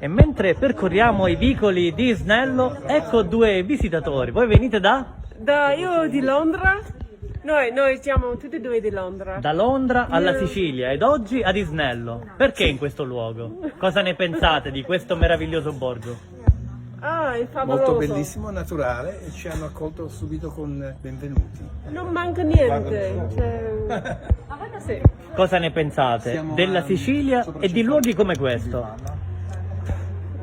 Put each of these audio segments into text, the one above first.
E mentre percorriamo i vicoli di Snello, ecco due visitatori. Voi venite Io di Londra. Noi siamo tutti e due di Londra. da Londra alla Sicilia ed oggi ad Isnello. Perché in questo luogo? Cosa ne pensate di questo meraviglioso borgo? È favoloso. Molto bellissimo, naturale, e ci hanno accolto subito con benvenuti. Non manca niente. Sì. Cosa ne pensate della Sicilia e di luoghi come questo?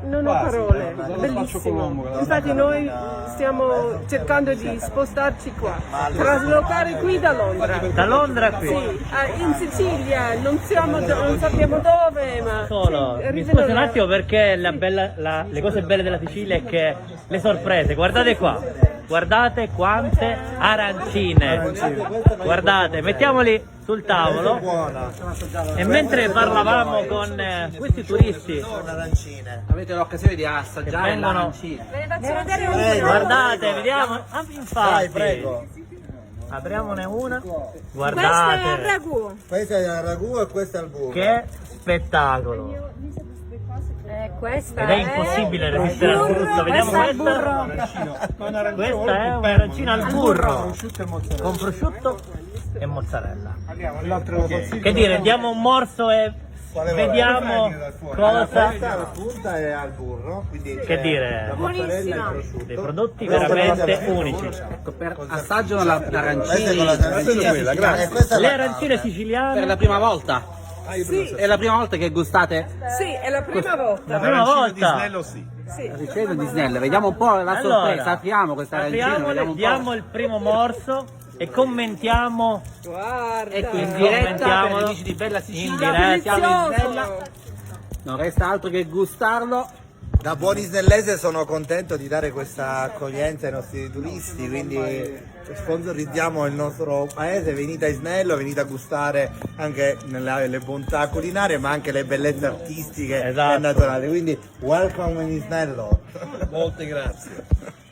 Non ho parole, è bellissimo. Infatti noi stiamo cercando di spostarci qua, traslocare qui da Londra. Da Londra qui? Sì, in Sicilia, non sappiamo dove, ma... Solo, sì, mi scusi un attimo perché le cose belle della Sicilia è che le sorprese, guardate qua, guardate quante arancine, guardate, mettiamoli sul tavolo e mentre parlavamo con questi turisti avete l'occasione di assaggiare vengono- l'arancino. guardate, vediamo, infatti, prego. apriamone una, Questo è il guardate, ragù. Questo è il ragù e questo è il burro. che spettacolo, Questa ed è impossibile resistere al gusto, vediamo questa, questa è un'arancina al burro, con prosciutto e mozzarella. Che dire, diamo un morso e vediamo cosa. Questa è la punta è al burro, quindi Che dire, la mozzarella e il prosciutto. dei prodotti veramente unici. Ecco, assaggiano Questa è con l'arancino la arancina. E questa è Le la arancine per siciliane, la prima volta. Sì, È la prima volta che gustate sì, è la prima volta. la prima volta. Sì. la ricetta di Snell. Vediamo un po' la sorpresa. Apriamo questa arancina. Apriamole, Vediamo un diamo po'. il primo morso e commentiamo Guarda. Ecco, in diretta per gli Commentiamolo. amici di Bella In Sicilia. diretta. Siamo in Snella. Delizioso. Non resta altro che gustarlo. Da buon isnellese sono contento di dare questa accoglienza ai nostri turisti, quindi sponsorizziamo il nostro paese, venite a Isnello, venite a gustare anche le bontà culinarie ma anche le bellezze artistiche Esatto. e naturali, quindi welcome in Isnello. Molte grazie.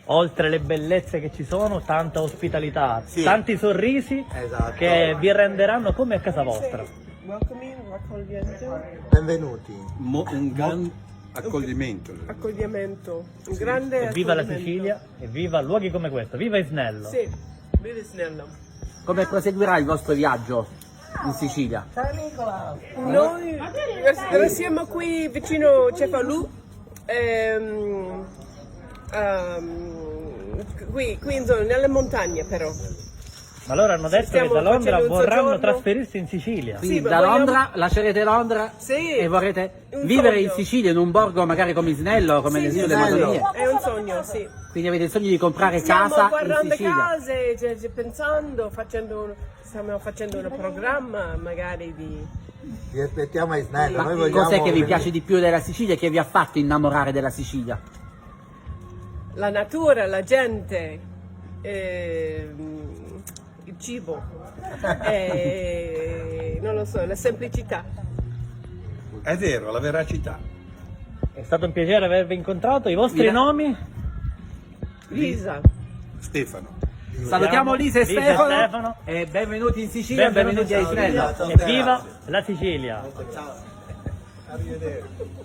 oltre le bellezze che ci sono, tanta ospitalità, Sì. tanti sorrisi Esatto. che vi renderanno come a casa vostra. Welcoming, raccogliendo, Benvenuti. Un gran accoglimento. accogliamento. Un grande E viva la accoglimento. Sicilia e viva luoghi come questo, viva Isnello. Sì, viva Snello. Come proseguirà il vostro viaggio in Sicilia? Noi siamo qui vicino Cefalù, qui in zona, nelle montagne però. Ma loro hanno detto che Stiamo da Londra facendo un vorranno soggiorno. trasferirsi in Sicilia. Quindi Sì, ma da vogliamo- Londra lascerete Londra Sì. e vorrete Un vivere in sogno. Sicilia, in un borgo magari come Isnello, come le isole Madonie. È un sogno, sì. Quindi avete il sogno di comprare Stiamo casa in guardando Sicilia. case, pensando, stiamo facendo un programma magari di... Vi aspettiamo a Isnello. Ma Noi vogliamo cos'è che vi venire- piace di più della Sicilia? Che vi ha fatto innamorare della Sicilia? La natura, la gente, il cibo, non lo so, la semplicità. È vero, la veracità. È stato un piacere avervi incontrato. I vostri Mira. nomi? Lisa. Stefano. Salutiamo Lisa e Lisa e Stefano, Stefano. e benvenuti in Sicilia, Benvenuti benvenuti a Isnello. e viva la Sicilia! Arrivederci.